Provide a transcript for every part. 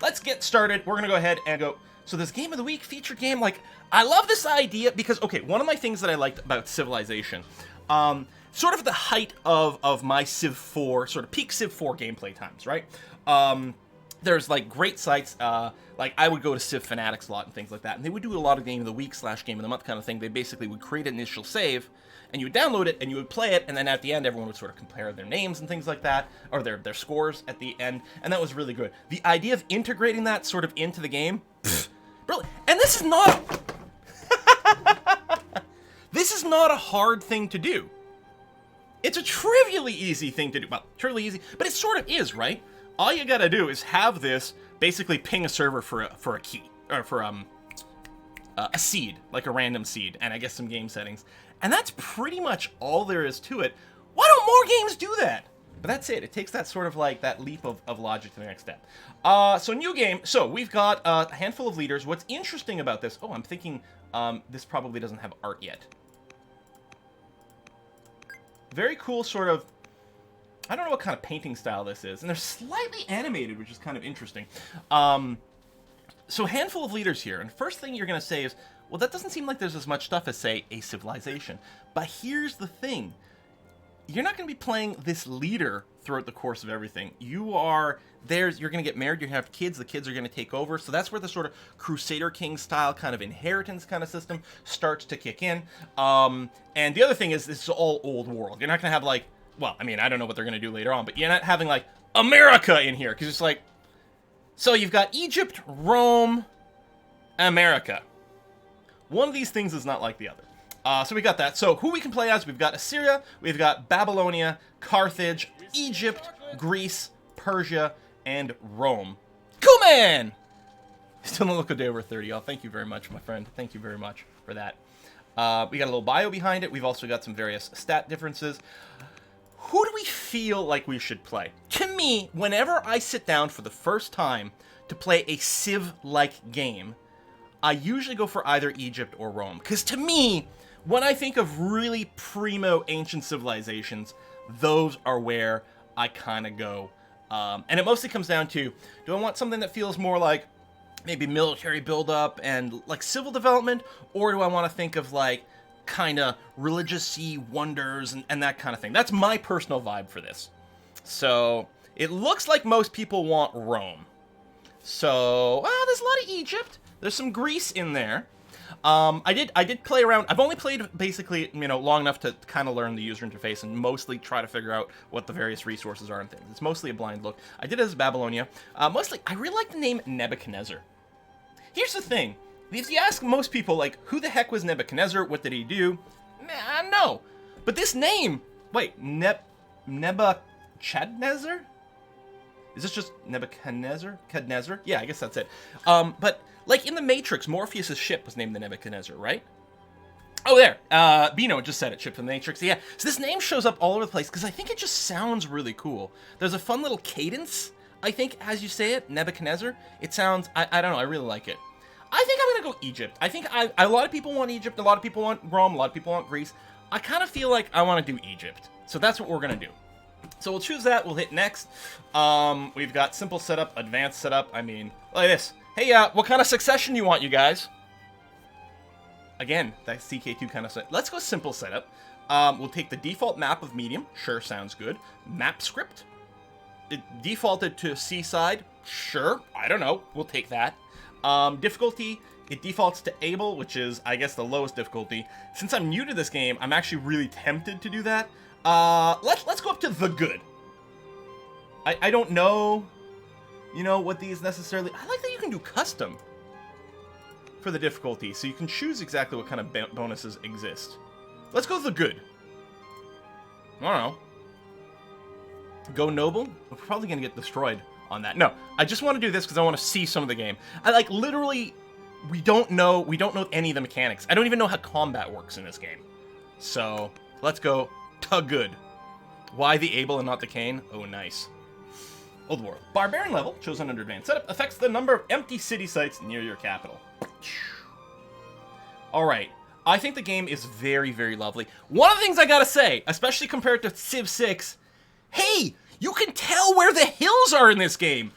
let's get started. We're going to go ahead and go. So this Game of the Week featured game, like, I love this idea because, okay, one of my things that I liked about Civilization, sort of at the height of my Civ 4, sort of peak Civ 4 gameplay times, right? There's, like, great sites, like, I would go to Civ Fanatics a lot and things like that, and they would do a lot of Game of the Week / Game of the Month kind of thing. They basically would create an initial save, and you would download it, and you would play it, and then at the end, everyone would sort of compare their names and things like that, or their scores at the end, and that was really good. The idea of integrating that sort of into the game, brilliant. And this is not... this is not a hard thing to do. It's a trivially easy thing to do. Well, trivially easy, but it sort of is, right? All you gotta do is have this basically ping a server for a key, or for a seed, like a random seed, and I guess some game settings. And that's pretty much all there is to it. Why don't more games do that? But that's it. It takes that sort of like that leap of logic to the next step. So new game. So we've got a handful of leaders. What's interesting about this? Oh, I'm thinking this probably doesn't have art yet. Very cool sort of... I don't know what kind of painting style this is. And they're slightly animated, which is kind of interesting. So handful of leaders here. And first thing you're going to say is, well, that doesn't seem like there's as much stuff as, say, a civilization. But here's the thing. You're not going to be playing this leader throughout the course of everything. You're going to get married, you're going to have kids, the kids are going to take over. So that's where the sort of Crusader King style kind of inheritance kind of system starts to kick in. And the other thing is, this is all old world. You're not going to have like, well, I mean, I don't know what they're going to do later on, but you're not having like America in here. Because it's like, so you've got Egypt, Rome, America. One of these things is not like the other. So we got that. So who we can play as, we've got Assyria, we've got Babylonia, Carthage, Egypt, Greece, Persia, and Rome. Cool, man! Still don't look a day over 30. Oh, thank you very much, my friend. Thank you very much for that. We got a little bio behind it. We've also got some various stat differences. Who do we feel like we should play? To me, whenever I sit down for the first time to play a Civ-like game, I usually go for either Egypt or Rome. Because to me, when I think of really primo ancient civilizations, those are where I kind of go. And it mostly comes down to, do I want something that feels more like maybe military buildup and like civil development, or do I want to think of like kind of religious-y wonders and that kind of thing? That's my personal vibe for this. So it looks like most people want Rome. So, there's a lot of Egypt. There's some Greece in there. I did play around. I've only played basically, long enough to kind of learn the user interface and mostly try to figure out what the various resources are and things. It's mostly a blind look. I did it as Babylonia. Mostly, I really like the name Nebuchadnezzar. Here's the thing. If you ask most people, like, who the heck was Nebuchadnezzar? What did he do? No. But this name, wait, Nebuchadnezzar? Is this just Nebuchadnezzar? Nebuchadnezzar? Yeah, I guess that's it. But like in the Matrix, Morpheus' ship was named the Nebuchadnezzar, right? Oh, there. Bino just said it, ship from the Matrix. Yeah. So this name shows up all over the place because I think it just sounds really cool. There's a fun little cadence, I think, as you say it, Nebuchadnezzar. It sounds, I don't know, I really like it. I think I'm going to go Egypt. I think a lot of people want Egypt, a lot of people want Rome, a lot of people want Greece. I kind of feel like I want to do Egypt. So that's what we're going to do. So we'll choose that, we'll hit next. We've got simple setup, advanced setup. I mean, like this. Hey, what kind of succession do you want, you guys? Again, that CK2 kind of set. Let's go simple setup. We'll take the default map of medium. Sure, sounds good. Map script. It defaulted to seaside. Sure, I don't know. We'll take that. Difficulty. It defaults to able, which is, I guess, the lowest difficulty. Since I'm new to this game, I'm actually really tempted to do that. Let's go up to the good. I don't know, what these necessarily... I like that you can do custom for the difficulty, so you can choose exactly what kind of bonuses exist. Let's go the good. I don't know. Go noble? We're probably going to get destroyed on that. No, I just want to do this because I want to see some of the game. Literally, we don't know any of the mechanics. I don't even know how combat works in this game. So, let's go to good. Why the able and not the Cain? Oh, nice. Old world. Barbarian level, chosen under advanced setup, affects the number of empty city sites near your capital. Alright. I think the game is very, very lovely. One of the things I gotta say, especially compared to Civ 6, hey, you can tell where the hills are in this game.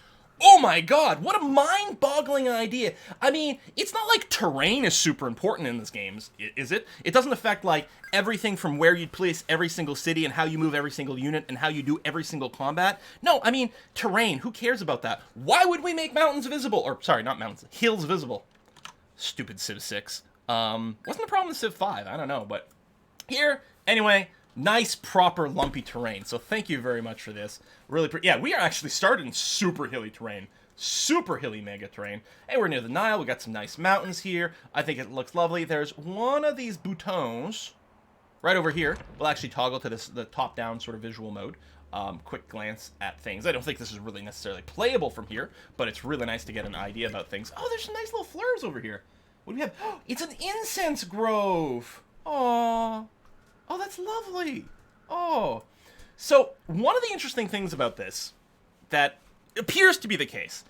Oh my god, what a mind-boggling idea. I mean, it's not like terrain is super important in this game, is it? It doesn't affect, like, everything from where you'd place every single city and how you move every single unit and how you do every single combat. No, I mean, terrain, who cares about that? Why would we make mountains visible? Or, sorry, not mountains, hills visible. Stupid Civ 6. Wasn't a problem in Civ 5, I don't know, but here, anyway, nice, proper, lumpy terrain. So thank you very much for this. Really, yeah, we are actually started in super hilly terrain. Super hilly mega terrain. Hey, we're near the Nile. We got some nice mountains here. I think it looks lovely. There's one of these boutons right over here. We'll actually toggle to the top-down sort of visual mode. Quick glance at things. I don't think this is really necessarily playable from here, but it's really nice to get an idea about things. Oh, there's some nice little flowers over here. What do we have? Oh, it's an incense grove. Aww. Oh, that's lovely. Oh. So, one of the interesting things about this that appears to be the case,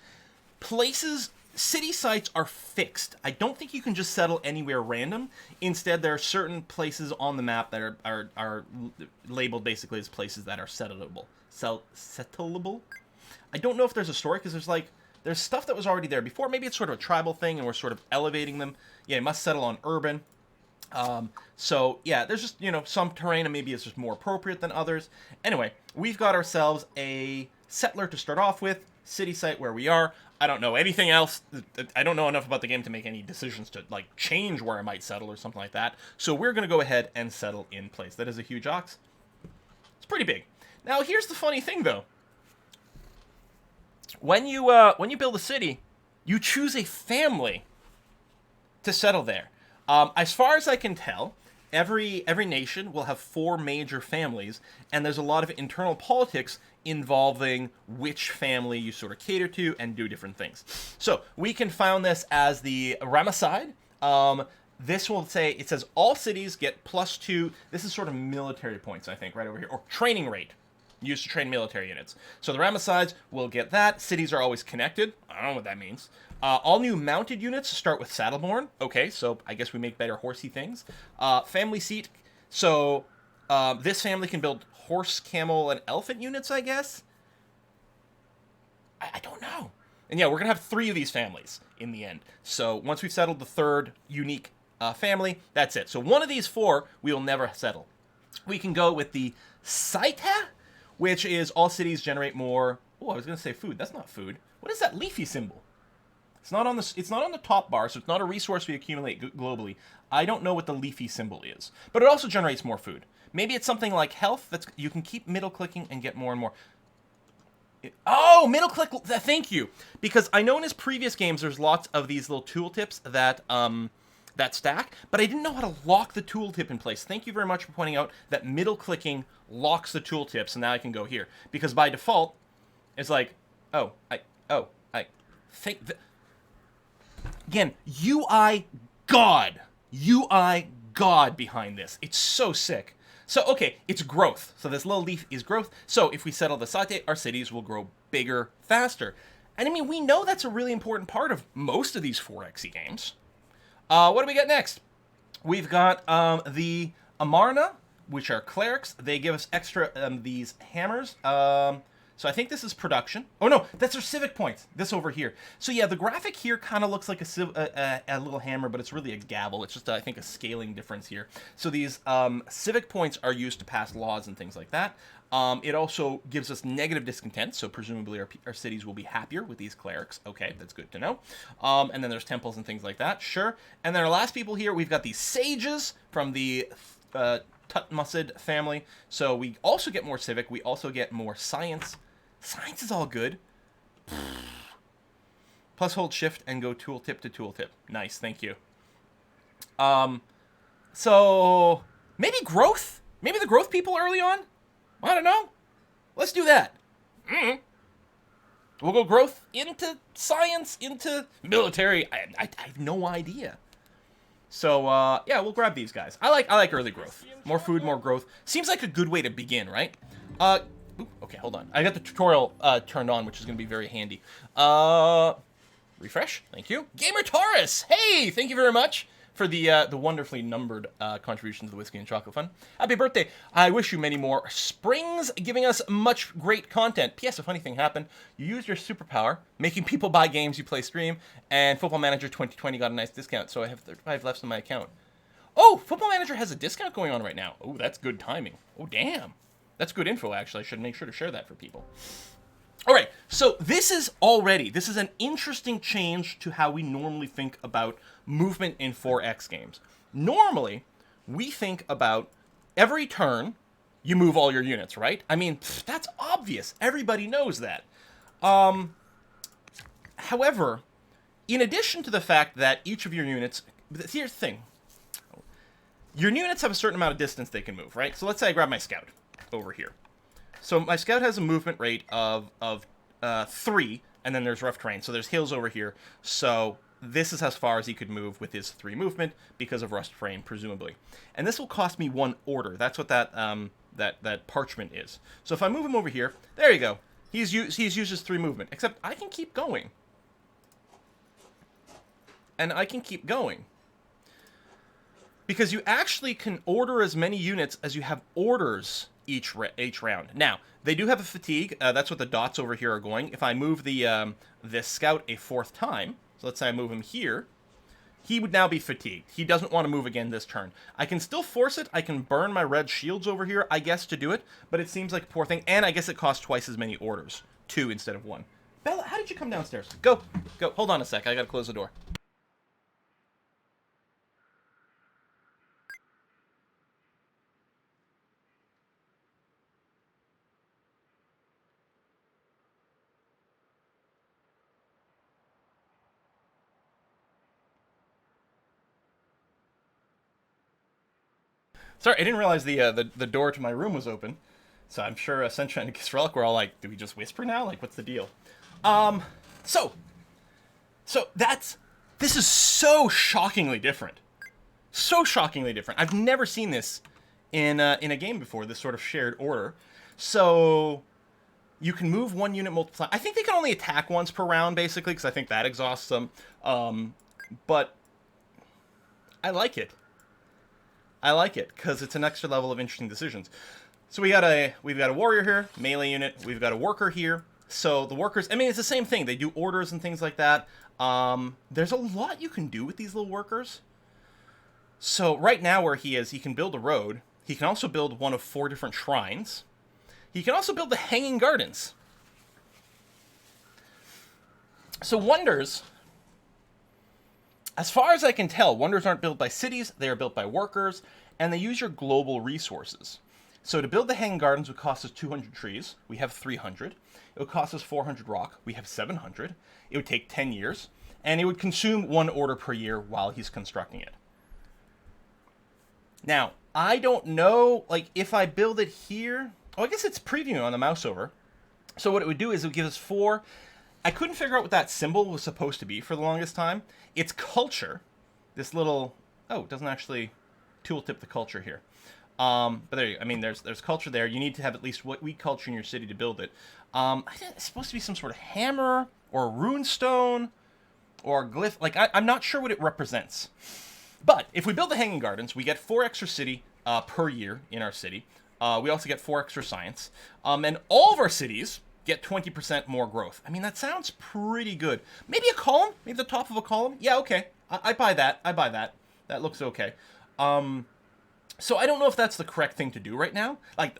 city sites are fixed. I don't think you can just settle anywhere random. Instead, there are certain places on the map that are labeled basically as places that are settleable. Settleable? I don't know if there's a story, because there's stuff that was already there before. Maybe it's sort of a tribal thing, and we're sort of elevating them. Yeah, you must settle on urban. So, yeah, there's just, some terrain, and maybe it's just more appropriate than others. Anyway, we've got ourselves a settler to start off with, city site where we are. I don't know anything else. I don't know enough about the game to make any decisions to, like, change where I might settle or something like that. So we're going to go ahead and settle in place. That is a huge ox. It's pretty big. Now, here's the funny thing, though. When you build a city, you choose a family to settle there. As far as I can tell, every nation will have 4 major families, and there's a lot of internal politics involving which family you sort of cater to and do different things. So we can found this as the Ramesside. This will say, it says all cities get +2. This is sort of military points, I think, right over here, or training rate used to train military units. So the Ramessides will get that. Cities are always connected. I don't know what that means. All new mounted units start with Saddleborn. Okay, so I guess we make better horsey things. Family seat. So this family can build horse, camel, and elephant units, I guess? I don't know. And yeah, we're going to have 3 of these families in the end. So once we've settled the 3rd unique family, that's it. So one of these 4 we will never settle. We can go with the Saita, which is all cities generate more... Oh, I was going to say food. That's not food. What is that leafy symbol? It's not on the top bar, so it's not a resource we accumulate globally. I don't know what the leafy symbol is, but it also generates more food. Maybe it's something like health. You can keep middle clicking and get more and more. Oh, middle click. Thank you, because I know in his previous games there's lots of these little tooltips that stack, but I didn't know how to lock the tooltip in place. Thank you very much for pointing out that middle clicking locks the tooltips, and now I can go here, because by default it's like, again, UI God behind this. It's so sick. So, okay, it's growth. So this little leaf is growth. So if we settle the Sate, our cities will grow bigger, faster. And I mean, we know that's a really important part of most of these 4xe games. What do we get next? We've got the Amarna, which are clerics. They give us extra these hammers. So I think this is production. Oh no, that's our civic points. This over here. So yeah, the graphic here kind of looks like a little hammer, but it's really a gavel. It's just, I think, a scaling difference here. So these civic points are used to pass laws and things like that. It also gives us negative discontent, so presumably our cities will be happier with these clerics. Okay, that's good to know. And then there's temples and things like that, sure. And then our last people here, we've got these sages from the Tutmosid family. So we also get more civic. We also get more science. Science is all good. Plus hold shift and go tooltip to tooltip. Nice, thank you. So maybe growth? Maybe the growth people early on? I don't know. Let's do that. We'll go growth into science, into military. I have no idea. So, yeah, we'll grab these guys. I like early growth. More food, more growth. Seems like a good way to begin, right? Okay, hold on. I got the tutorial turned on, which is going to be very handy. Refresh. Thank you. Gamer Taurus! Hey, thank you very much for the wonderfully numbered contribution to the Whiskey and Chocolate Fund. Happy birthday. I wish you many more springs, giving us much great content. P.S. A funny thing happened. You used your superpower, making people buy games you play stream, and Football Manager 2020 got a nice discount, so I have 35 left in my account. Oh, Football Manager has a discount going on right now. Oh, that's good timing. Oh, damn. That's good info, actually. I should make sure to share that for people. All right, so this is an interesting change to how we normally think about movement in 4X games. Normally, we think about every turn, you move all your units, right? I mean, that's obvious. Everybody knows that. However, in addition to the fact that each of your units, here's the thing. Your units have a certain amount of distance they can move, right? So let's say I grab my scout over here. So my scout has a movement rate of 3, and then there's rough terrain. So there's hills over here. So this is as far as he could move with his 3 movement because of rough terrain, presumably. And this will cost me 1 order. That's what that parchment is. So if I move him over here, there you go. He's used his 3 movement. Except I can keep going. And I can keep going. Because you actually can order as many units as you have orders each round. Now, they do have a fatigue. That's what the dots over here are going. If I move this scout a 4th time, so let's say I move him here, he would now be fatigued. He doesn't want to move again this turn. I can still force it. I can burn my red shields over here, I guess, to do it, but it seems like a poor thing, and I guess it costs twice as many orders. 2 instead of 1. Bella, how did you come downstairs? Go. Hold on a sec. I gotta close the door. Sorry, I didn't realize the door to my room was open. So I'm sure Sunshine and Kiss Relic were all like, do we just whisper now? Like, what's the deal? So this is so shockingly different. So shockingly different. I've never seen this in a game before, this sort of shared order. So you can move 1 unit multiply. I think they can only attack once per round, basically, because I think that exhausts them. But I like it. I like it because it's an extra level of interesting decisions. So we've got a warrior here, melee unit. We've got a worker here. So the workers, I mean, it's the same thing. They do orders and things like that. There's a lot you can do with these little workers. So right now where he is, he can build a road. He can also build one of 4 different shrines. He can also build the Hanging Gardens. So wonders, as far as I can tell, wonders aren't built by cities, they are built by workers, and they use your global resources. So to build the Hanging Gardens would cost us 200 trees. We have 300. It would cost us 400 rock. We have 700. It would take 10 years, and it would consume 1 order per year while he's constructing it. Now, I don't know, like, if I build it here... Oh, I guess it's previewing on the mouse over. So what it would do is it would give us 4... I couldn't figure out what that symbol was supposed to be for the longest time. It's culture. This little... Oh, it doesn't actually tooltip the culture here. But there you go. I mean, there's culture there. You need to have at least what we culture in your city to build it. It's supposed to be some sort of hammer or a rune stone or a glyph. Like, I'm not sure what it represents. But if we build the Hanging Gardens, we get 4 extra city per year in our city. We also get 4 extra science. And all of our cities get 20% more growth. I mean, that sounds pretty good. Maybe a column? Maybe the top of a column? Yeah, okay. I buy that. I buy that. That looks okay. So I don't know if that's the correct thing to do right now. Like,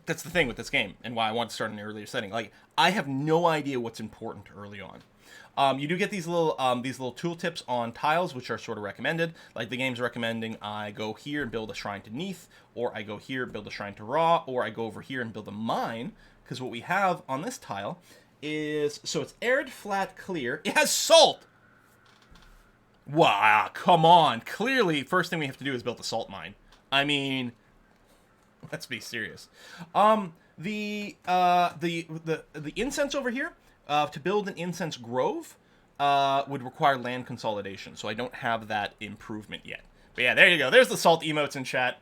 that's the thing with this game and why I want to start in an earlier setting. Like, I have no idea what's important early on. You do get these little tooltips on tiles, which are sort of recommended. Like, the game's recommending I go here and build a shrine to Neath, or I go here and build a shrine to Ra, or I go over here and build a mine, because what we have on this tile is, so it's arid, flat, clear. It has salt! Wow, come on. Clearly, first thing we have to do is build a salt mine. I mean, let's be serious. The incense over here, to build an incense grove, would require land consolidation, so I don't have that improvement yet. But yeah, there you go. There's the salt emotes in chat.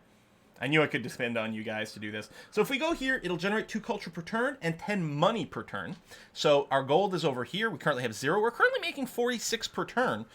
I knew I could depend on you guys to do this. So if we go here, it'll generate 2 culture per turn and 10 money per turn. So our gold is over here. We currently have 0. We're currently making 46 per turn,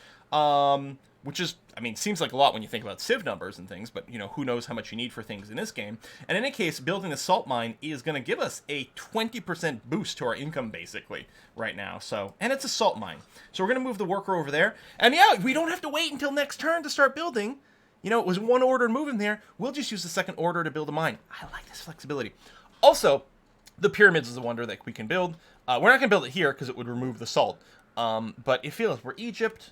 which is, I mean, seems like a lot when you think about Civ numbers and things, but, you know, who knows how much you need for things in this game. And in any case, building a salt mine is going to give us a 20% boost to our income, basically, right now. So, and it's a salt mine. So we're going to move the worker over there. And yeah, we don't have to wait until next turn to start building. You know, it was 1 order to move him there. We'll just use the 2nd order to build a mine. I like this flexibility. Also, the pyramids is a wonder that we can build. We're not going to build it here because it would remove the salt. But it feels we're Egypt.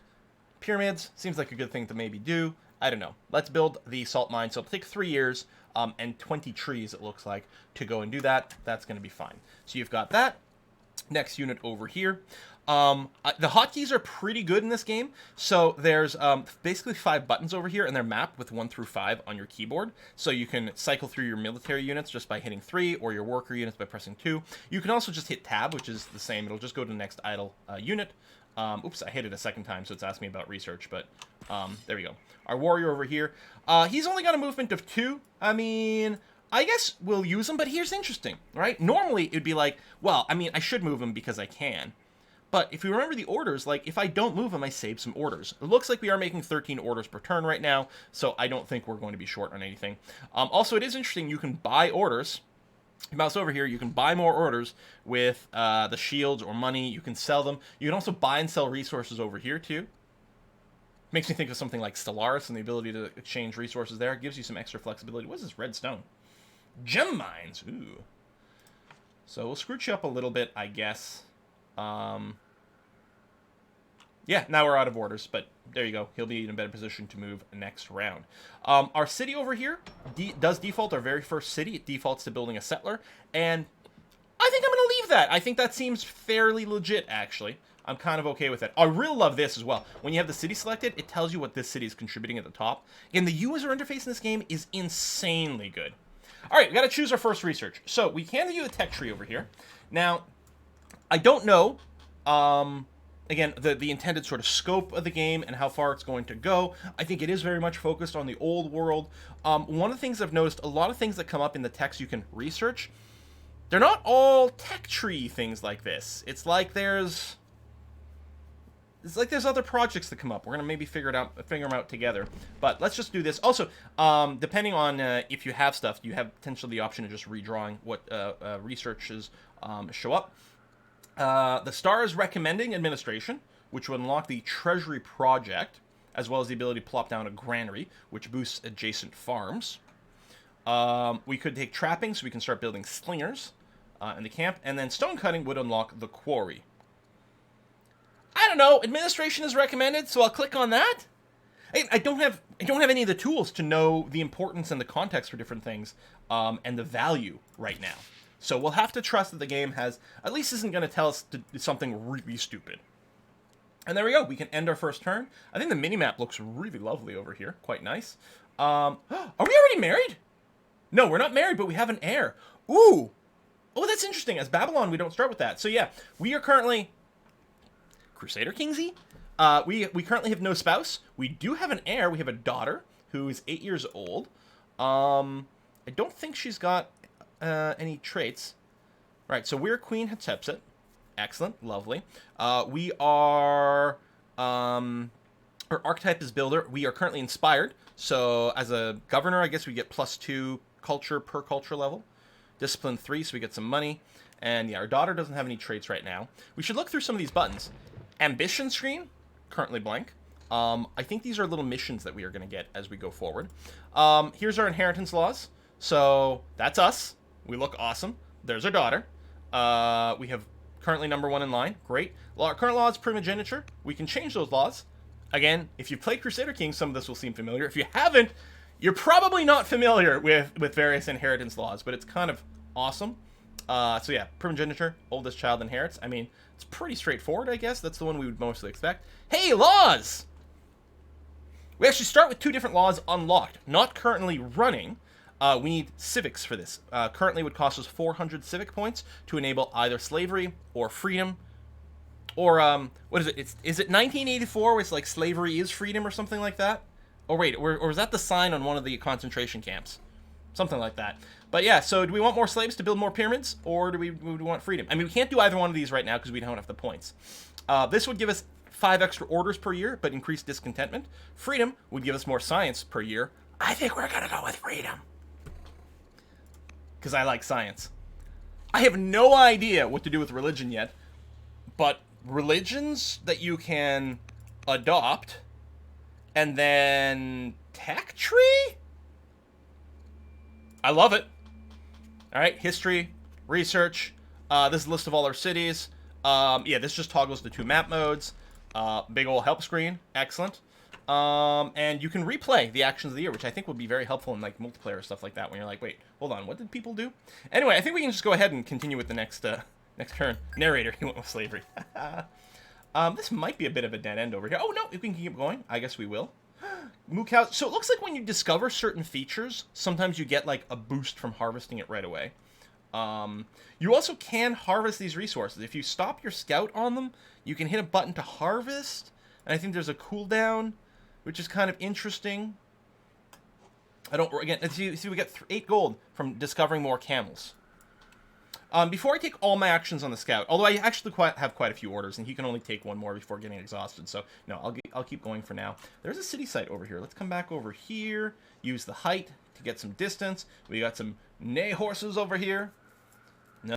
Pyramids seems like a good thing to maybe do. I don't know. Let's build the salt mine. So it'll take 3 years and 20 trees, it looks like, to go and do that. That's going to be fine. So you've got that. Next unit over here. The hotkeys are pretty good in this game. So there's basically 5 buttons over here, and they're mapped with 1 through 5 on your keyboard. So you can cycle through your military units just by hitting 3, or your worker units by pressing 2. You can also just hit tab, which is the same. It'll just go to the next idle unit. Oops, I hit it a 2nd time, so it's asking me about research, but there we go. Our warrior over here. He's only got a movement of 2. I mean, I guess we'll use him, but here's interesting, right? Normally, it'd be like, well, I mean, I should move him because I can. But if you remember the orders, like, if I don't move him, I save some orders. It looks like we are making 13 orders per turn right now, so I don't think we're going to be short on anything. Also, it is interesting, you can buy orders. Mouse over here, you can buy more orders with the shields or money. You can sell them. You can also buy and sell resources over here, too. Makes me think of something like Stellaris and the ability to exchange resources there. It gives you some extra flexibility. What is this red stone? Gem mines. Ooh. So we'll scrooge you up a little bit, I guess. Yeah, now we're out of orders, but there you go. He'll be in a better position to move next round. Our city over here does default our very first city. It defaults to building a settler, and I think I'm going to leave that. I think that seems fairly legit, actually. I'm kind of okay with it. I really love this as well. When you have the city selected, it tells you what this city is contributing at the top. And the user interface in this game is insanely good. All right, we got to choose our first research. So we handed you a tech tree over here. Now, I don't know, again, the intended sort of scope of the game and how far it's going to go. I think it is very much focused on the old world. One of the things I've noticed, a lot of things that come up in the text you can research, they're not all tech tree things like this. It's like there's other projects that come up. We're gonna maybe figure them out together. But let's just do this. Also, depending on if you have stuff, you have potentially the option of just redrawing what researches show up. The star is recommending administration, which would unlock the treasury project, as well as the ability to plop down a granary, which boosts adjacent farms. We could take trapping, so we can start building slingers in the camp, and then stone cutting would unlock the quarry. I don't know. Administration is recommended, so I'll click on that. I don't have any of the tools to know the importance and the context for different things, and the value right now. So we'll have to trust that the game has, at least isn't going to tell us to do something really stupid. And there we go. We can end our first turn. I think the minimap looks really lovely over here. Quite nice. Are we already married? No, we're not married, but we have an heir. Ooh. Oh, that's interesting. As Babylon, we don't start with that. So yeah, we are currently Crusader Kingsy. We currently have no spouse. We do have an heir. We have a daughter who is 8 years old. I don't think she's got any traits. Right, so we're Queen Hatshepsut. Excellent, lovely. We are, our archetype is builder. We are currently inspired. So as a governor, I guess we get +2 culture per culture level. Discipline 3, so we get some money. And yeah, our daughter doesn't have any traits right now. We should look through some of these buttons. Ambition screen, currently blank. I think these are little missions that we are going to get as we go forward. Here's our inheritance laws. So that's us. We look awesome. There's our daughter. We have currently #1 in line. Great. Our current law is primogeniture. We can change those laws. Again, if you play Crusader Kings, some of this will seem familiar. If you haven't, you're probably not familiar with various inheritance laws, but it's kind of awesome. So yeah, primogeniture, oldest child inherits. I mean, it's pretty straightforward, I guess. That's the one we would mostly expect. Hey, laws! We actually start with 2 different laws unlocked, not currently running. We need civics for this. Currently would cost us 400 civic points to enable either slavery or freedom. Or, what is it? Is it 1984 where it's like slavery is freedom or something like that? Oh, wait, or is that the sign on one of the concentration camps? Something like that. But yeah, so do we want more slaves to build more pyramids, or do we want freedom? I mean, we can't do either one of these right now because we don't have the points. This would give us 5 extra orders per year, but increase discontentment. Freedom would give us more science per year. I think we're going to go with freedom. Because I like science. I have no idea what to do with religion yet, but religions that you can adopt and then tech tree? I love it. All right, history, research. This is a list of all our cities. Yeah, this just toggles the 2 map modes. Big old help screen. Excellent. And you can replay the actions of the year, which I think would be very helpful in like multiplayer or stuff like that when you're like, wait, hold on, what did people do? Anyway, I think we can just go ahead and continue with the next turn. Narrator, he went with slavery. This might be a bit of a dead end over here. Oh, no, if we can keep going, I guess we will. Moo cow. So it looks like when you discover certain features, sometimes you get like a boost from harvesting it right away. You also can harvest these resources. If you stop your scout on them, you can hit a button to harvest. And I think there's a cooldown, which is kind of interesting. Again, see we get 8 gold from discovering more camels. Before I take all my actions on the scout, although I actually have quite a few orders, and he can only take 1 more before getting exhausted, so no, I'll keep going for now. There's a city site over here. Let's come back over here, use the height to get some distance. We got some neigh horses over here.